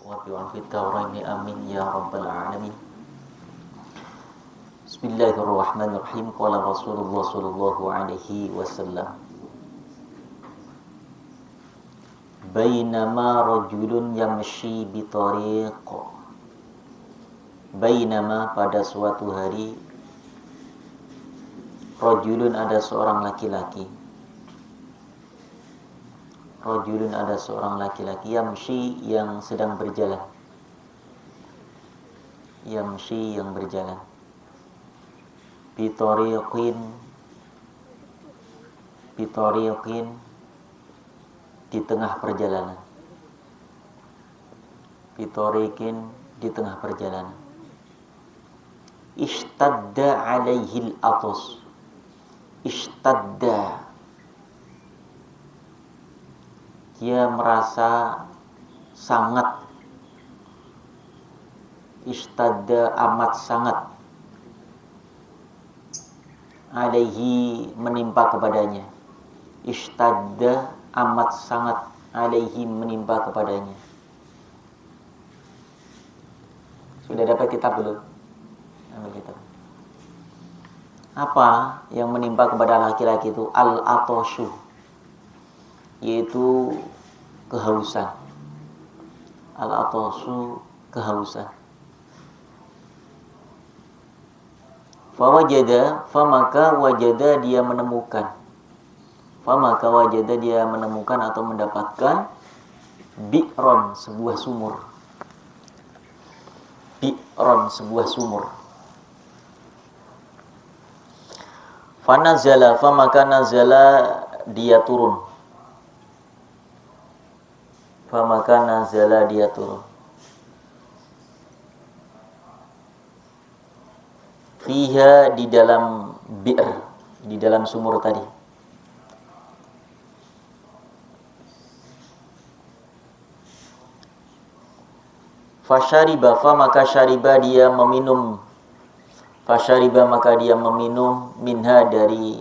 wa bi'afwi tawraini amin ya rabbal alamin. Bismillahirrahmanirrahim. Qala Rasulullah sallallahu alaihi wasallam, bainama rajulun yamshi bi tariq. Bainama, pada suatu hari, rajulun, ada seorang laki-laki. Rajulun, ada seorang laki-laki, yamshi, yang sedang berjalan. Yamshi, yang berjalan. Bitariqin, bitariqin, di tengah perjalanan. Bitariqin, di tengah perjalanan. Ishtadda alaihil atas. Ishtadda, dia merasa sangat. Ishtadda, amat sangat. Alaihi, menimpa kepadanya. Ishtadda, amat sangat. Alaihi, menimpa kepadanya. Sudah dapat kitab belum? Ambil kitab. Apa yang menimpa kepada laki-laki itu? Al-atoshu, yaitu kehausan. Al-atoshu, kehausan. Fawajada, famaka wajada, dia menemukan. Famaka wajada, dia menemukan atau mendapatkan bi'ron, sebuah sumur. Bi'ron, sebuah sumur. Fanazala, famaka nazala, dia turun. Famaka nazala, dia turun. Fiha, di dalam bi'r, di dalam sumur tadi. Fasyariba, famaka syariba, dia meminum. Fasyariba, maka dia meminum. Minha, dari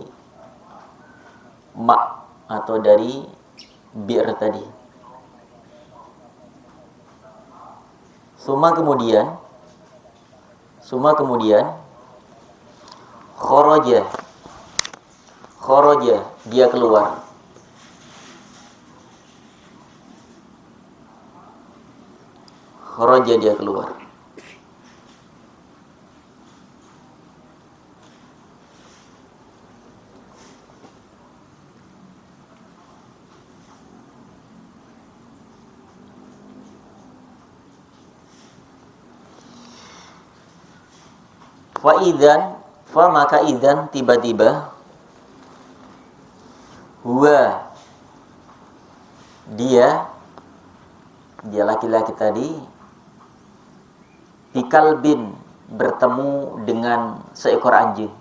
ma' atau dari bi'r tadi. Suma kemudian kharaja, kharaja, dia keluar. Kharaja, dia keluar. Fa'idzan, maka idzan, tiba-tiba, huwa, dia laki-laki tadi, bikalbin, bertemu dengan seekor anjing.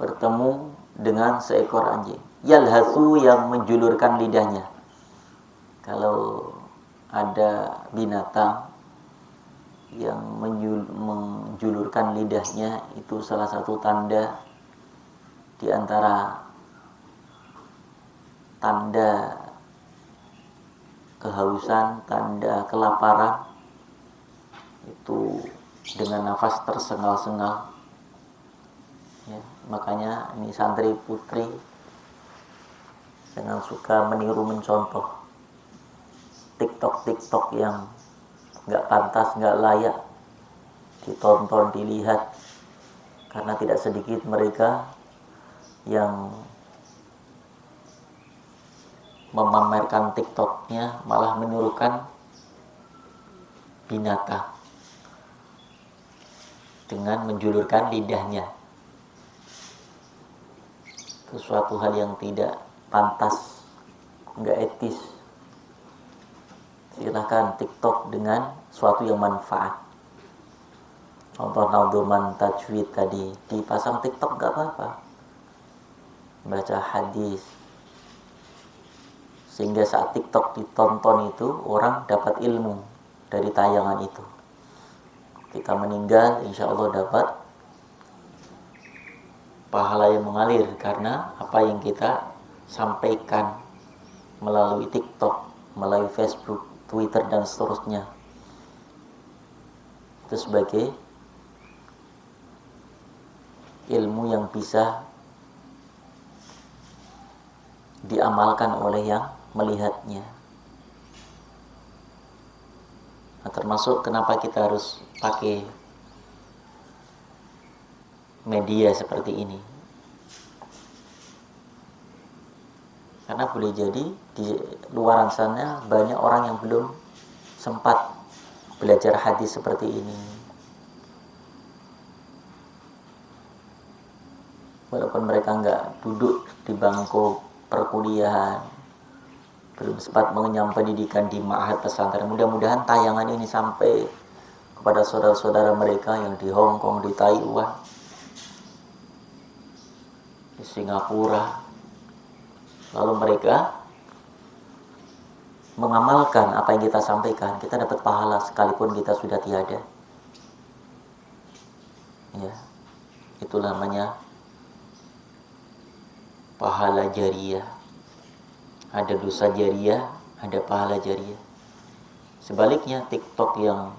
Bertemu dengan seekor anjing. Yalhathu, yang menjulurkan lidahnya. Kalau ada binatang yang menjulurkan lidahnya, itu salah satu tanda di antara tanda kehausan, tanda kelaparan. Itu dengan nafas tersengal-sengal. Ya, makanya ini santri putri jangan suka meniru mencontoh TikTok yang nggak pantas, nggak layak ditonton, dilihat, karena tidak sedikit mereka yang memamerkan TikToknya malah menyuruhkan binatang dengan menjulurkan lidahnya. Itu suatu hal yang tidak pantas, nggak etis. Silahkan TikTok dengan suatu yang manfaat. Contoh Naudoman Tajwid tadi, dipasang TikTok nggak apa-apa. Baca hadis, sehingga saat TikTok ditonton itu orang dapat ilmu dari tayangan itu. Kita meninggal, insya Allah dapat pahala yang mengalir karena apa yang kita sampaikan melalui TikTok, melalui Facebook, Twitter dan seterusnya. Itu sebagai ilmu yang bisa diamalkan oleh yang melihatnya. Nah, termasuk kenapa kita harus pakai media seperti ini. Karena boleh jadi di luaran sana banyak orang yang belum sempat belajar hadis seperti ini. Walaupun mereka nggak duduk di bangku perkuliahan, belum sempat mengenyam pendidikan di ma'had pesantren, mudah-mudahan tayangan ini sampai kepada saudara-saudara mereka yang di Hong Kong, di Taiwan, di Singapura. Lalu mereka mengamalkan apa yang kita sampaikan, kita dapat pahala sekalipun kita sudah tiada. Ya, itu namanya pahala jariyah. Ada dosa jariyah, ada pahala jariyah. Sebaliknya TikTok yang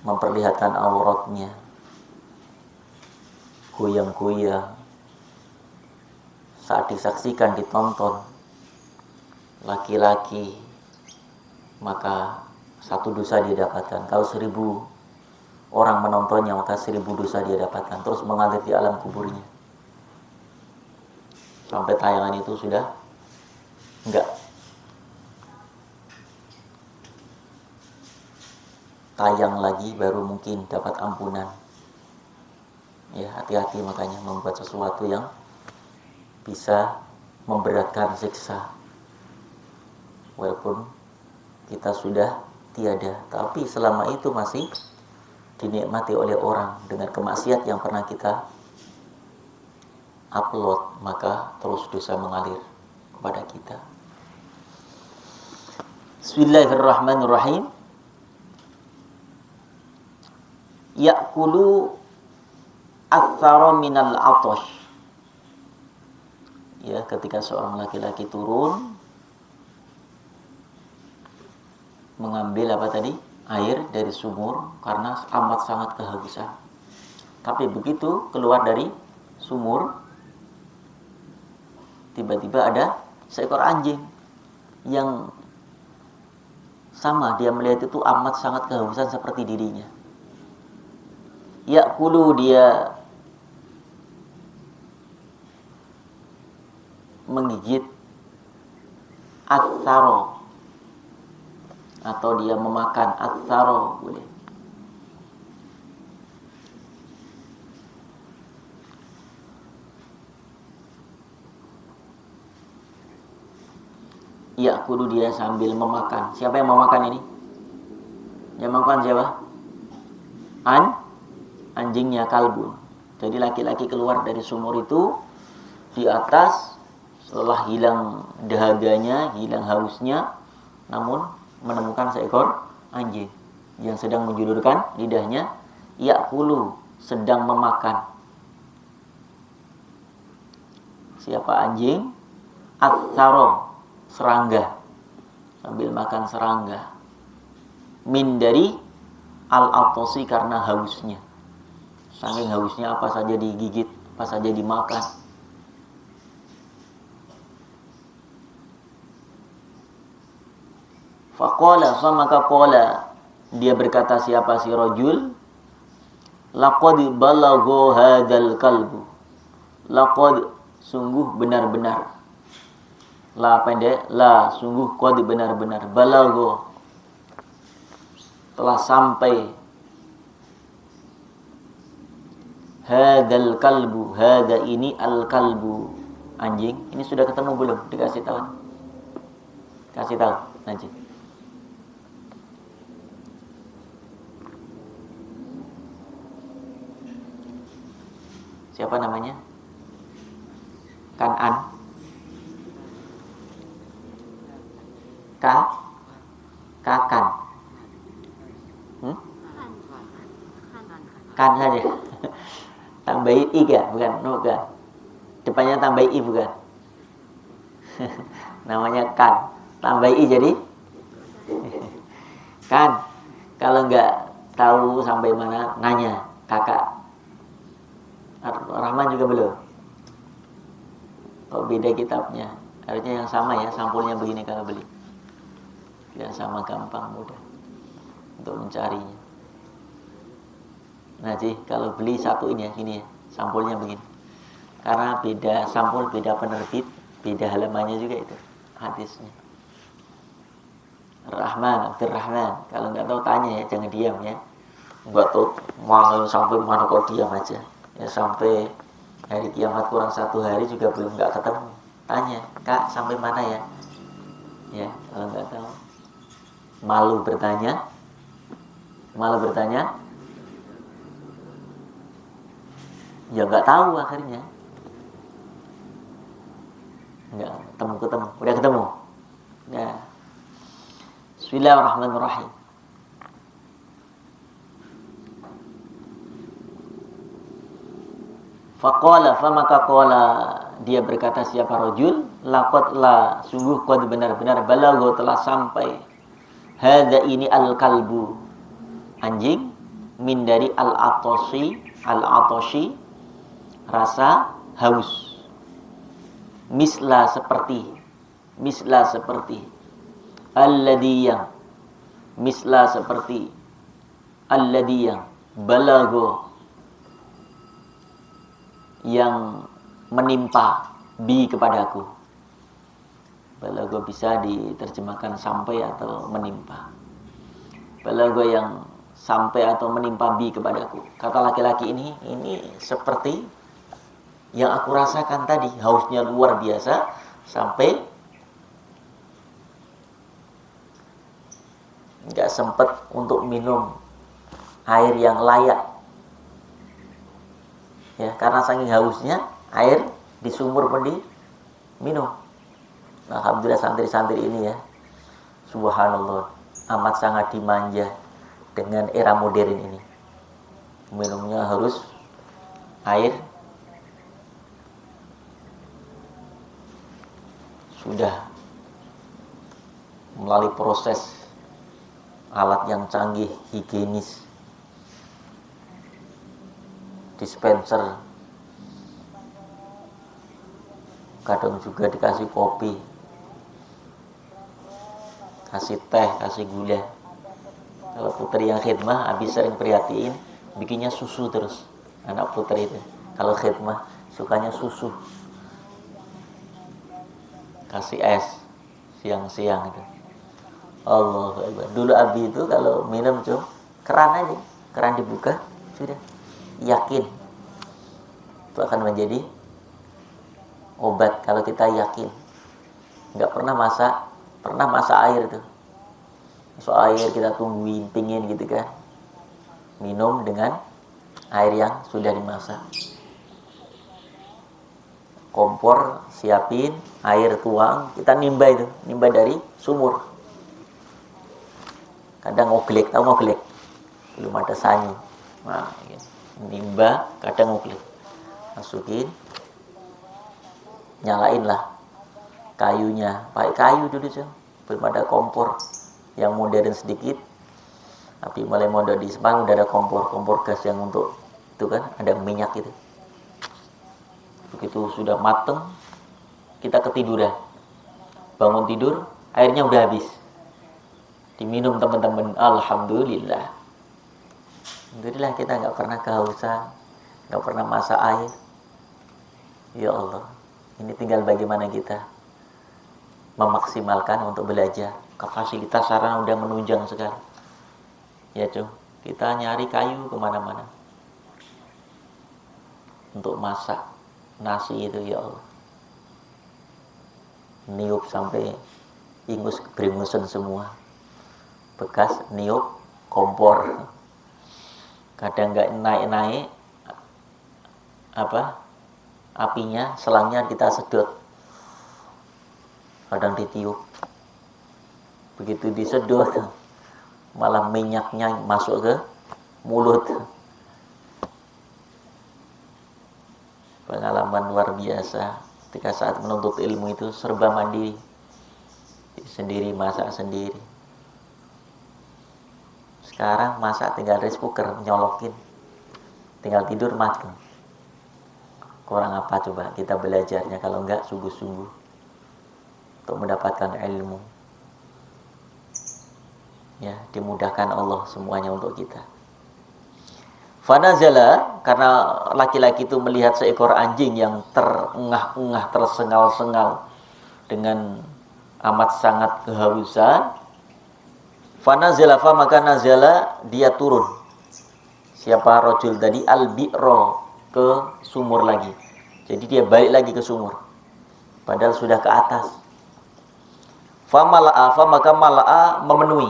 memperlihatkan auratnya, goyang-goyang, saat disaksikan, ditonton laki-laki, maka 1 dosa dia dapatkan. Kalau 1000 orang menontonnya, maka 1000 dosa dia dapatkan. Terus mengalir di alam kuburnya sampai tayangan itu sudah enggak tayang lagi, baru mungkin dapat ampunan. Ya, hati-hati makanya membuat sesuatu yang bisa memberatkan siksa. Walaupun kita sudah tiada, tapi selama itu masih dinikmati oleh orang dengan kemaksiat yang pernah kita upload, maka terus dosa mengalir kepada kita. Bismillahirrahmanirrahim. Ya'kulu athara minal atash. Ya, ketika seorang laki-laki turun mengambil apa tadi? Air dari sumur karena amat sangat kehausan. Tapi begitu keluar dari sumur, tiba-tiba ada seekor anjing yang sama, dia melihat itu amat sangat kehausan seperti dirinya. Ya'kulu, dia menggigit atharo, atau dia memakan atharo, boleh. Ya'kulu, dia sambil memakan. Siapa yang memakan ini? Yang memakan siapa? Anjingnya, kalbun. Jadi laki-laki keluar dari sumur itu, di atas setelah hilang dahaganya, hilang hausnya, namun menemukan seekor anjing yang sedang menjulurkan lidahnya. Ya'kulu, sedang memakan. Siapa anjing? Atharo, serangga, sambil makan serangga. Min, dari al-atosi, karena hausnya. Saking hausnya, apa saja digigit, apa saja dimakan. Faqala, maka qala, dia berkata, siapa si rajul? Laqad balagha hadzal kalbu. Laqad, sungguh benar-benar. La pendek, la sungguh, qad benar-benar, balagha telah sampai, hadzal kalbu, hadza ini al kalbu, anjing. Ini sudah ketemu belum? Dikasih tahu. Kasih tahu anjing. Siapa namanya? Kanan. Kakan. Kan saja. Tak tambahin i kan? Bukan. Depannya tambahin i bukan. Namanya kan. Tambahin i jadi kan. Kalau nggak tahu sampai mana, nanya kakak. Rahman juga belum. Kok beda kitabnya? Harusnya yang sama ya, sampulnya begini kalau beli. Biar sama, gampang, mudah untuk mencarinya. Nah sih, kalau beli satu ini ya, gini ya, sampulnya begini. Karena beda sampul, beda penerbit, beda halamannya juga itu hadisnya. Rahman, Abdurrahman. Kalau nggak tahu tanya ya, jangan diam ya. Nggak tahu mau sampai mana kok diam aja. Ya sampai hari kiamat kurang 1 hari juga belum nggak ketemu. Tanya, Kak sampai mana ya? Ya, kalau nggak tahu. Malu bertanya. Ya nggak tahu akhirnya. Nggak ketemu. Udah ketemu. Nah. Bismillahirrahmanirrahim. Maka qala dia berkata siapa rajul, laqad la sungguh qad benar-benar balagha telah sampai hadza ini al-kalbu anjing min dari al-atashi rasa haus misla seperti alladhi yang balagha yang menimpa bi kepadaku. Balagha bisa diterjemahkan sampai atau menimpa. Balagha yang sampai atau menimpa bi kepadaku. Kata laki-laki ini seperti yang aku rasakan tadi, hausnya luar biasa sampai nggak sempat untuk minum air yang layak. Ya, karena saking hausnya air di sumur pun diminum. Nah, alhamdulillah santri-santri ini ya, subhanallah, amat sangat dimanja dengan era modern ini. Minumnya harus air sudah melalui proses alat yang canggih, higienis, dispenser, kadang juga dikasih kopi, kasih teh, kasih gula. Kalau putri yang khidmah, habis sering perhatiin, bikinnya susu terus. Anak putri itu, kalau khidmah sukanya susu, kasih es siang-siang itu. Allah Akbar. Dulu Abi itu kalau minum tuh keran aja, keran dibuka sudah yakin itu akan menjadi obat kalau kita yakin. Nggak pernah masak air tuh. Soal air kita tungguin, pingin gitu kan. Minum dengan air yang sudah dimasak. Kompor siapin, air tuang, kita nimba dari sumur. Kadang ngoglek, tahu ngoglek? Belum ada sanyu. Nah, nimba, kadang ngoglek. Masukin, nyalain lah kayunya. Pakai kayu dulu sih, belum ada kompor yang modern sedikit. Tapi mulai mondok di Semarang udah ada kompor gas yang untuk itu kan, ada minyak itu. Begitu sudah mateng, kita ketiduran. Bangun tidur, airnya udah habis. Diminum teman-teman, alhamdulillah. Alhamdulillah kita nggak pernah kehausan, nggak pernah masak air. Ya Allah, ini tinggal bagaimana kita memaksimalkan untuk belajar. Fasilitas sarana udah menunjang sekali. Ya cung, kita nyari kayu kemana-mana untuk masak nasi itu ya Allah. Niup sampai ingus beringusan semua. Bekas niup kompor. Kadang nggak naik apinya, selangnya kita sedot. Kadang ditiup. Begitu disedot, malah minyaknya masuk ke mulut. pengalaman luar biasa ketika saat menuntut ilmu itu serba mandiri, sendiri masak sendiri. Sekarang masak tinggal rice cooker, nyolokin, tinggal tidur makan. Kurang apa coba kita belajarnya kalau enggak sungguh-sungguh untuk mendapatkan ilmu. Ya, dimudahkan Allah semuanya untuk kita. Fanazala, karena laki-laki itu melihat seekor anjing yang terengah-engah, tersengal-sengal dengan amat sangat kehausan. Fanazala, maka nazala, dia turun. Siapa rojul tadi? Al-bi'ro, ke sumur lagi. Jadi dia balik lagi ke sumur, padahal sudah ke atas. Famala'a, maka mala'a memenuhi.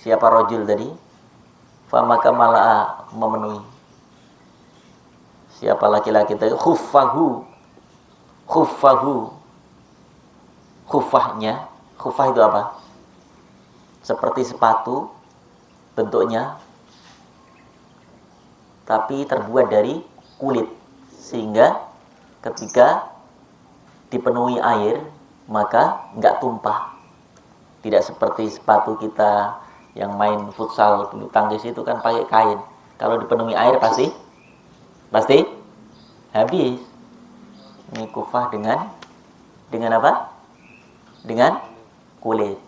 Siapa rojul tadi? Famaka mala'a memenuhi. Siapa laki-laki tadi? Khuffahu, khuffahnya. Khuffah itu apa? Seperti sepatu bentuknya, tapi terbuat dari kulit, sehingga ketika dipenuhi air maka nggak tumpah. Tidak seperti sepatu kita yang main futsal, bulu tangkis itu kan pakai kain. Kalau dipenuhi air pasti habis. Ini kufah dengan apa? Dengan kulit.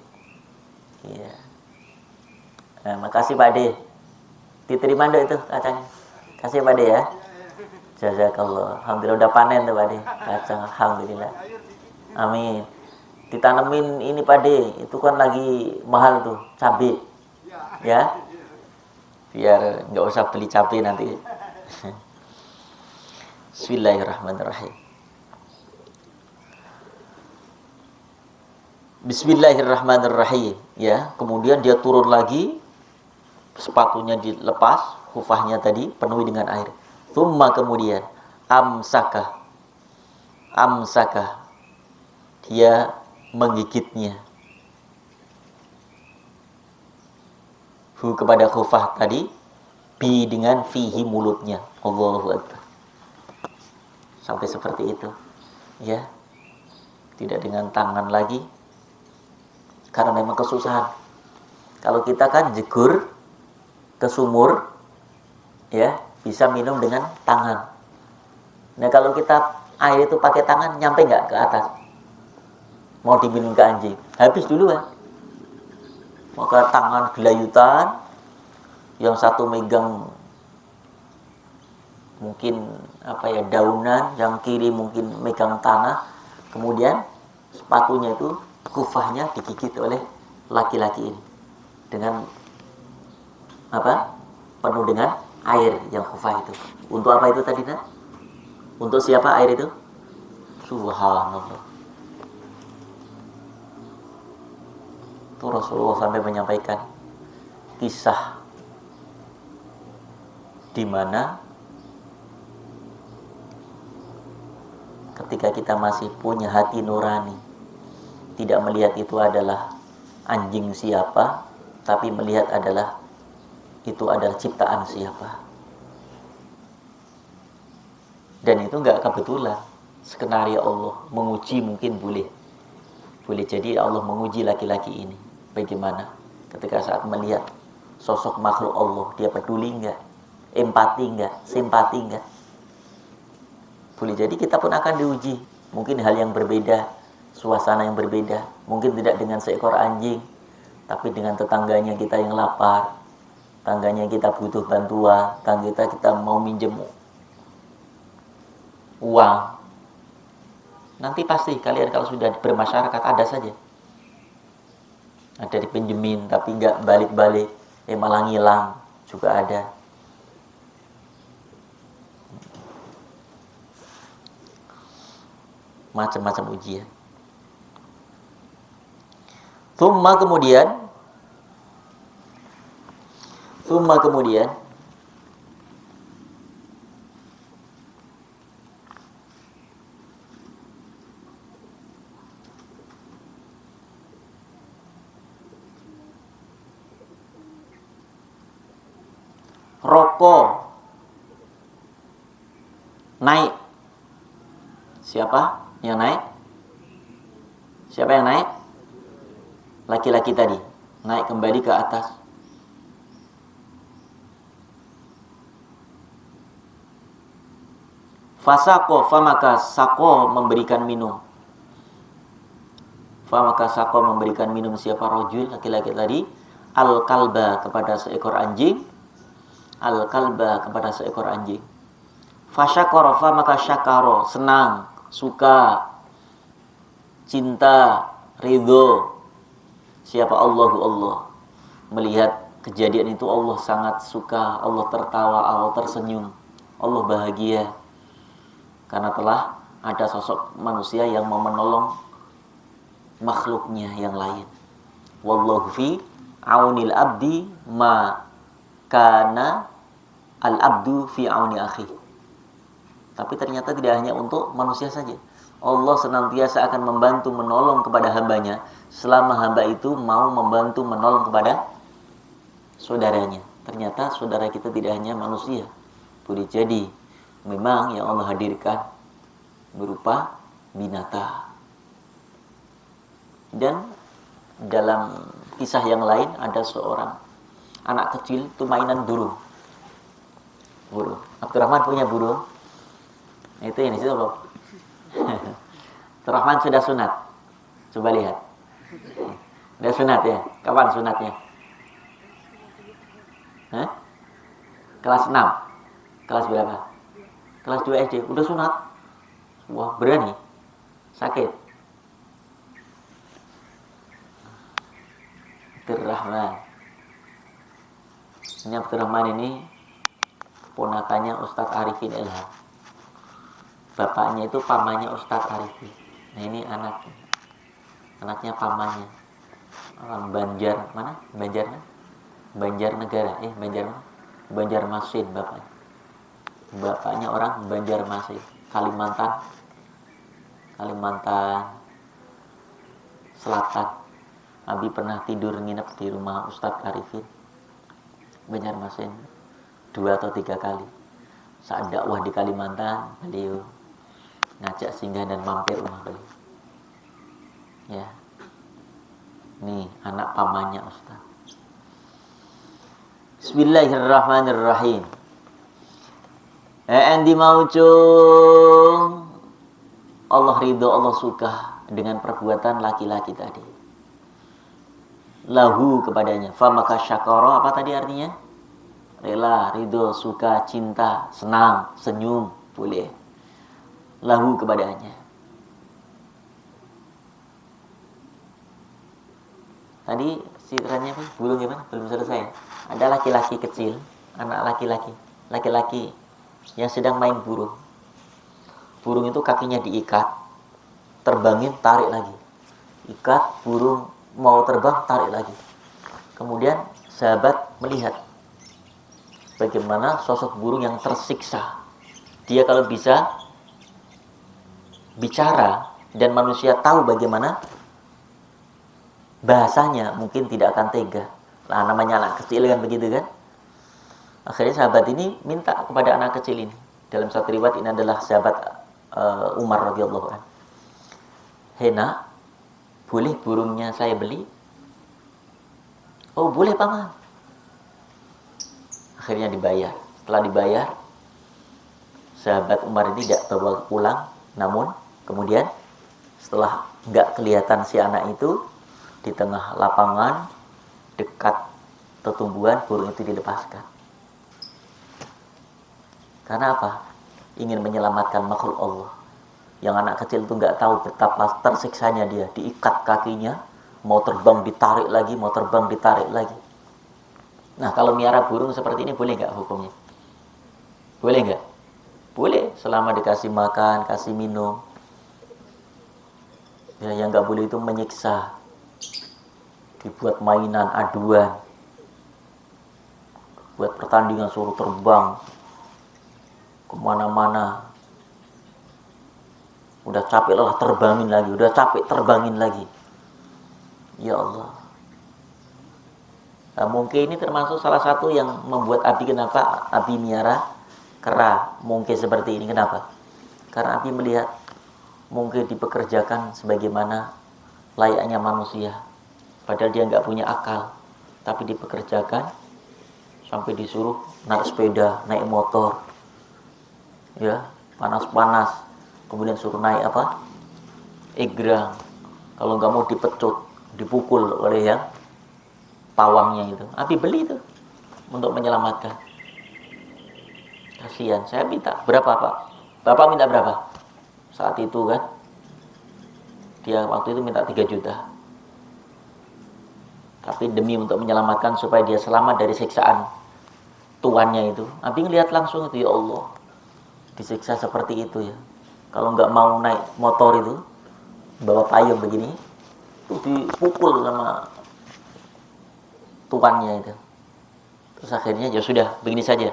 Iya. Nah, makasih Pak De. Diterima dong itu kacangnya. Kasih Pak De ya. Jazakallah. Alhamdulillah udah panen tuh Pak De. Kacang, alhamdulillah. Amin. Ditanemin ini Pak De, itu kan lagi mahal tuh, cabai. Ya, biar nggak usah beli cabai nanti. Bismillahirrahmanirrahim. Bismillahirrahmanirrahim. Ya, kemudian dia turun lagi, sepatunya dilepas, khufahnya tadi penuhi dengan air. Thumma, kemudian amsaka, dia menggigitnya. Hu, kepada khufah tadi, bi, dengan fihi, mulutnya. Allahu Akbar. Sampai seperti itu. Ya. Tidak dengan tangan lagi. Karena memang kesusahan. Kalau kita kan jegur ke sumur, ya, bisa minum dengan tangan. Nah, kalau kita air itu pakai tangan, nyampe nggak ke atas? Mau diminum ke anjing, habis dulu kan. Maka tangan gelayutan, yang satu megang mungkin daunan, yang kiri mungkin megang tanah. Kemudian sepatunya itu, kufahnya digigit oleh laki-laki ini dengan penuh dengan air yang kufah itu. Untuk apa itu tadi nak? Untuk siapa air itu? Subhanallah. Itu Rasulullah sampai menyampaikan kisah di mana ketika kita masih punya hati nurani, tidak melihat itu adalah anjing siapa, tapi melihat itu adalah ciptaan siapa. Dan itu enggak kebetulan. Skenario Allah menguji mungkin boleh jadi Allah menguji laki-laki ini. Bagaimana ketika saat melihat sosok makhluk Allah, dia peduli enggak? Empati enggak? Simpati enggak? Boleh jadi kita pun akan diuji. Mungkin hal yang berbeda, suasana yang berbeda. Mungkin tidak dengan seekor anjing, tapi dengan tetangganya kita yang lapar, tangganya kita butuh bantuan, tangga kita mau minjem uang. Nanti pasti kalian kalau sudah bermasyarakat ada saja. Ada dipinjemin tapi enggak balik-balik, malah ngilang juga ada. Macam-macam ujian. Thumma kemudian rokok naik Siapa yang naik? Siapa yang naik? Laki-laki tadi naik kembali ke atas. Fasako, famaka sako memberikan minum. Famaka sako memberikan minum siapa? Rajul, laki-laki tadi. Al-kalba kepada seekor anjing. Al-kalba kepada seekor anjing. Fasyakoro, famaka syakaro, senang, suka, cinta, ridho. Siapa? Allahu Allah. Melihat kejadian itu Allah sangat suka, Allah tertawa, Allah tersenyum, Allah bahagia karena telah ada sosok manusia yang mau menolong makhluknya yang lain. Wallahu fi aunil abdi ma kana al abdu fi auni akhi. Tapi ternyata tidak hanya untuk manusia saja. Allah senantiasa akan membantu menolong kepada hambanya selama hamba itu mau membantu menolong kepada saudaranya. Ternyata saudara kita tidak hanya manusia, boleh jadi memang yang Allah hadirkan berupa binatang. Dan dalam kisah yang lain ada seorang anak kecil itu mainan burung. Abdurrahman punya burung. Itu yang di situ loh. Abdurrahman sudah sunat. Coba lihat. Sudah sunat ya. Kapan sunatnya? Hah? Kelas 6. Kelas berapa? Kelas 2 SD. Udah sunat. Wah, berani. Sakit. Abdurrahman. Ini Abdurrahman ini ponakannya Ustadz Arifin Ilham. Bapaknya itu pamannya Ustadz Arifin. Nah ini anaknya pamannya. Orang Banjar mana? Banjarnegara. Banjarmasin bapaknya. Bapaknya orang Banjarmasin, Kalimantan Selatan. Abi pernah tidur nginep di rumah Ustadz Arifin Banjarmasin 2 atau 3 kali. Saat dakwah di Kalimantan, beliau ngajak singgah dan mampir rumah beliau. Ya. Nih anak pamannya Ustaz. Bismillahirrahmanirrahim. Endi maucung. Allah ridho, Allah suka dengan perbuatan laki-laki tadi. Lahu kepadanya. Famaka syakara, apa tadi artinya? Rela, ridho, suka, cinta, senang, senyum, boleh. Lahu kepadanya. Tadi citranya apa? Burung gimana? Belum selesai. Ada laki-laki kecil, anak laki-laki yang sedang main burung. Burung itu kakinya diikat, terbangin, tarik lagi. Ikat, burung mau terbang, tarik lagi. Kemudian sahabat melihat bagaimana sosok burung yang tersiksa. Dia kalau bisa bicara dan manusia tahu bagaimana bahasanya, mungkin tidak akan tega. Nah, namanya anak kecil kan begitu kan. Akhirnya sahabat ini minta kepada anak kecil ini. Dalam satu riwayat ini adalah sahabat Umar radhiyallahu anhu. Hena, boleh burungnya saya beli? Oh boleh paman. Akhirnya dibayar. Setelah dibayar, sahabat Umar ini tidak bawa pulang. Namun kemudian setelah nggak kelihatan si anak itu, di tengah lapangan dekat tetumbuhan, burung itu dilepaskan. Karena apa? Ingin menyelamatkan makhluk Allah. Yang anak kecil itu nggak tahu betapa tersiksanya dia. Diikat kakinya, mau terbang ditarik lagi, mau terbang ditarik lagi. Nah kalau miara burung seperti ini boleh nggak hukumnya? Boleh nggak? Boleh, selama dikasih makan, kasih minum. Ya, yang nggak boleh itu menyiksa. Dibuat mainan, aduan. Buat pertandingan suruh terbang kemana-mana. Udah capek lah terbangin lagi, udah capek terbangin lagi. Ya Allah. Nah, mungkin ini termasuk salah satu yang membuat Abi, kenapa Abi miara kera mungkin seperti ini. Kenapa? Karena Abi melihat mungkin dipekerjakan sebagaimana layaknya manusia, padahal dia nggak punya akal, tapi dipekerjakan sampai disuruh naik sepeda, naik motor, ya panas-panas, kemudian suruh naik apa, egrang, kalau nggak mau dipecut, dipukul oleh yang pawangnya itu. Abi beli itu untuk menyelamatkan. Kasihan. Saya minta berapa Pak? Bapak minta berapa? Saat itu kan dia waktu itu minta 3 juta. Tapi demi untuk menyelamatkan supaya dia selamat dari siksaan tuannya itu, Abi ngelihat langsung itu, ya Allah, disiksa seperti itu ya. Kalau nggak mau naik motor itu, bawa payung begini, itu dipukul sama tuannya itu. Terus akhirnya ya sudah, begini saja,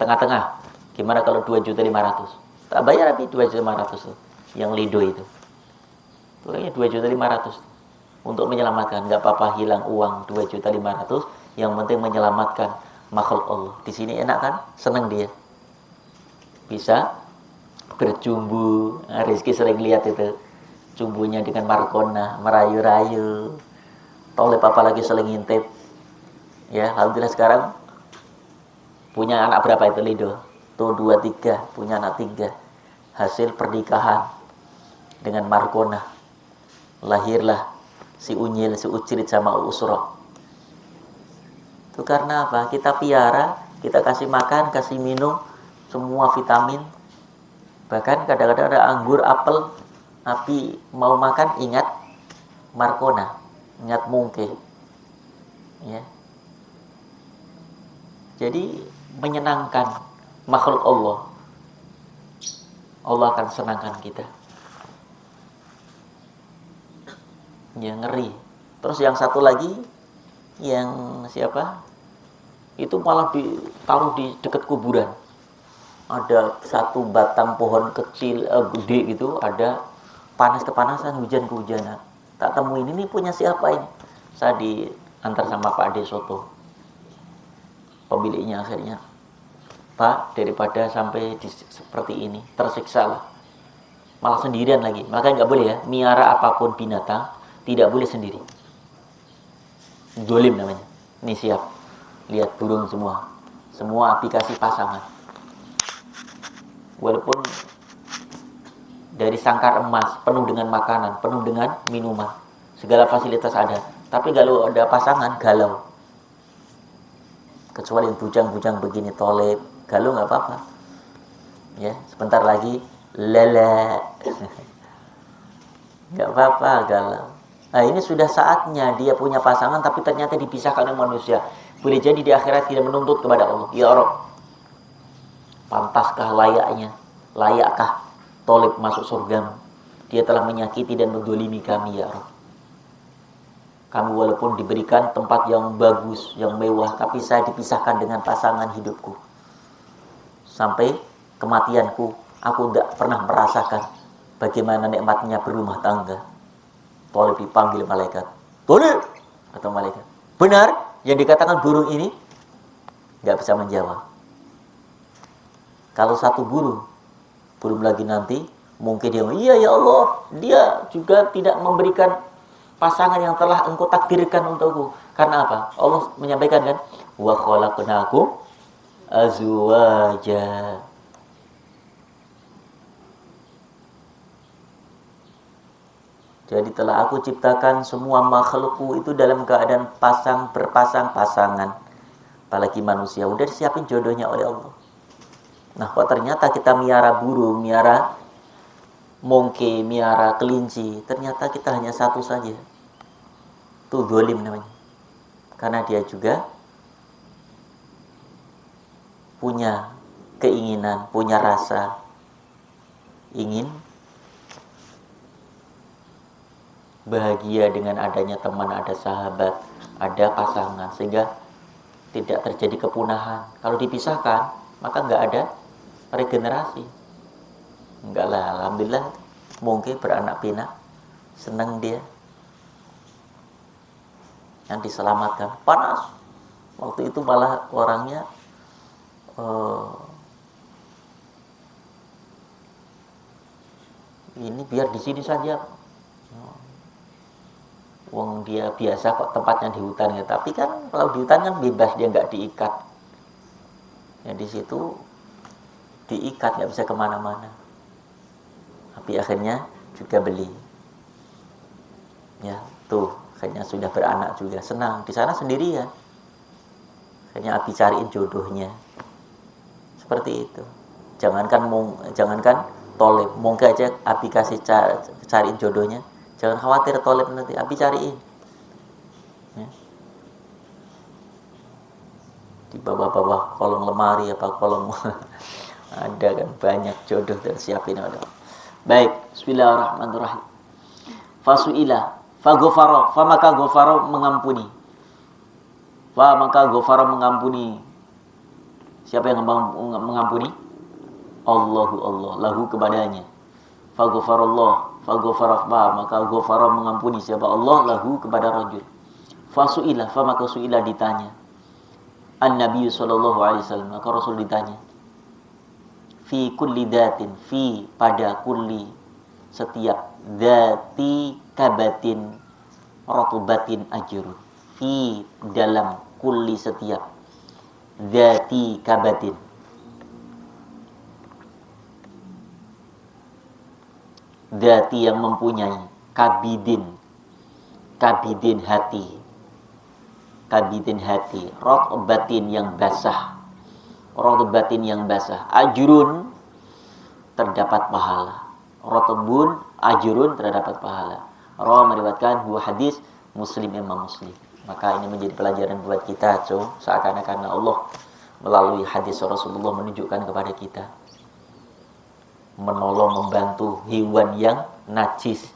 tengah-tengah. Gimana kalau 2.500.000? Tak bayar Abi 2.500.000 tuh, yang lido itu. Turunnya 2.500.000 untuk menyelamatkan. Nggak apa-apa hilang uang 2.500.000, yang penting menyelamatkan makhluk Allah. Di sini enak kan? Seneng dia. Bisa berjumbu. Nah, Rizky sering lihat itu jumbunya dengan Markona, merayu-rayu. Tolep apalagi sering ngintip. Ya, alhamdulillah sekarang punya anak berapa itu Lido? Tuh 2, 3, punya anak 3. Hasil pernikahan dengan Markona. Lahirlah si Unyil, si Ucirit sama Usro. Itu karena apa? Kita piara, kita kasih makan, kasih minum, semua vitamin. Bahkan kadang-kadang ada anggur, apel, Abi mau makan ingat Markona, ingat Mungke. Ya. Jadi menyenangkan makhluk Allah. Allah akan senangkan kita. Ya ngeri. Terus yang satu lagi, yang siapa? Itu malah ditaruh di dekat kuburan. Ada satu batang pohon kecil, gede gitu, ada panas kepanasan, hujan kehujanan. Tak temuin, ini punya siapa ini? Saya diantar sama Pak Ade Soto, pemiliknya. Akhirnya, Pak, daripada sampai seperti ini, tersiksa lah, malah sendirian lagi. Makanya nggak boleh ya, miara apapun binatang tidak boleh sendiri. Dolim namanya. Ini siap, lihat burung semua aplikasi pasangan. Walaupun dari sangkar emas, penuh dengan makanan, penuh dengan minuman, segala fasilitas ada, tapi kalau ada pasangan, galau. Kecuali yang bujang-bujang begini, tolep, galau nggak apa-apa. Ya, sebentar lagi lele, nggak apa-apa galau. Nah, ini sudah saatnya dia punya pasangan, tapi ternyata dipisahkan dengan manusia. Boleh jadi di akhirat tidak menuntut kepada Allah. Ya Allah, pantaskah, layakkah Tolib masuk surga? Dia telah menyakiti dan mendolimi kami, ya Allah. Kami walaupun diberikan tempat yang bagus, yang mewah, tapi saya dipisahkan dengan pasangan hidupku. Sampai kematianku, aku tidak pernah merasakan bagaimana nikmatnya berumah tangga. Tolib dipanggil malaikat. Tolib, kata malaikat, benar yang dikatakan burung ini? Nggak bisa menjawab. Kalau satu burung, belum lagi nanti mungkin dia, iya ya Allah, dia juga tidak memberikan pasangan yang telah engkau takdirkan untukku. Karena apa? Allah menyampaikan kan, wa khalaqnakum azwaja. Jadi telah aku ciptakan semua makhlukku itu dalam keadaan berpasang-pasangan. Apalagi manusia, udah disiapin jodohnya oleh Allah. Nah, kok ternyata kita miara burung, miara mongke, miara kelinci, ternyata kita hanya satu saja. Itu dolim namanya. Karena dia juga punya keinginan, punya rasa ingin bahagia dengan adanya teman, ada sahabat, ada pasangan, sehingga tidak terjadi kepunahan. Kalau dipisahkan, maka nggak ada regenerasi. Enggak lah, alhamdulillah mungkin beranak pinak, senang dia yang diselamatkan. Panas waktu itu, malah orangnya ini biar di sini saja. Wong dia biasa kok tempatnya di hutan ya. Tapi kan kalau di hutan kan bebas, dia nggak diikat. Ya di situ diikat, nggak bisa kemana-mana. Tapi akhirnya juga beli. Ya tuh, akhirnya sudah beranak juga, senang. Di sana sendiri ya. Akhirnya Abi cariin jodohnya. Seperti itu. Jangankan tolib, mungkin aja Abi kasih cariin jodohnya. Jangan khawatir tolib nanti, Abi cariin. Ya. Di bawah-bawah kolong lemari apa kolong ada kan banyak jodoh tersiapin ada. Baik, bismillahirrahmanirrahim. Fasuila, faghfara, maka ghafara mengampuni. Maka ghafara mengampuni. Siapa yang mengampuni? Allah lahu kepadanya. Faghfarallah, maka ghafara mengampuni siapa? Allah lahu kepada rajul. Fasuila, maka suila ditanya. An-Nabi sallallahu alaihi wasallam, maka Rasul ditanya. Fi kulli datin, fi pada kulli setiap dati kabatin rotubatin ajrun. Fi dalam kulli setiap dati kabatin, dati yang mempunyai kabidin hati, rotubatin yang basah, ajrun terdapat pahala. Rotubun ajrun terdapat pahala. Rawi meriwayatkan dua hadis Muslim, Imam Muslim. Maka ini menjadi pelajaran buat kita, seakan-akan Allah melalui hadis Rasulullah menunjukkan kepada kita menolong, membantu hewan yang najis,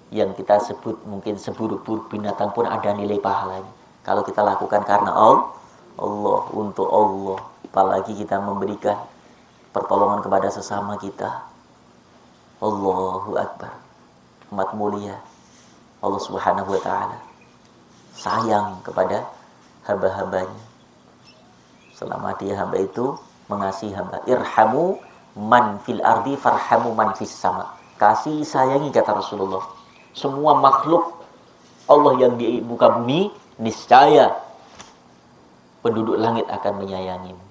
yang kita sebut mungkin seburuk-buruk binatang pun ada nilai pahalanya. Kalau kita lakukan karena Allah, untuk Allah, apalagi kita memberikan pertolongan kepada sesama kita. Allahu Akbar. Umat mulia, Allah Subhanahu wa ta'ala sayang kepada hamba-hambanya. Selama dia hamba itu mengasihi hamba. Irhamu man fil ardi farhamu man fis sama. Kasih sayangi, kata Rasulullah, semua makhluk Allah yang di muka bumi, niscaya penduduk langit akan menyayangimu.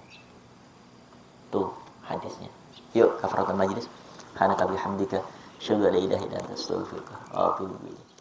Tuh hadisnya. Yuk kafaratul majlis. Hanaka bihamdika, syalla la ilaha illa anta, astaghfiruka wa atubu ilaik.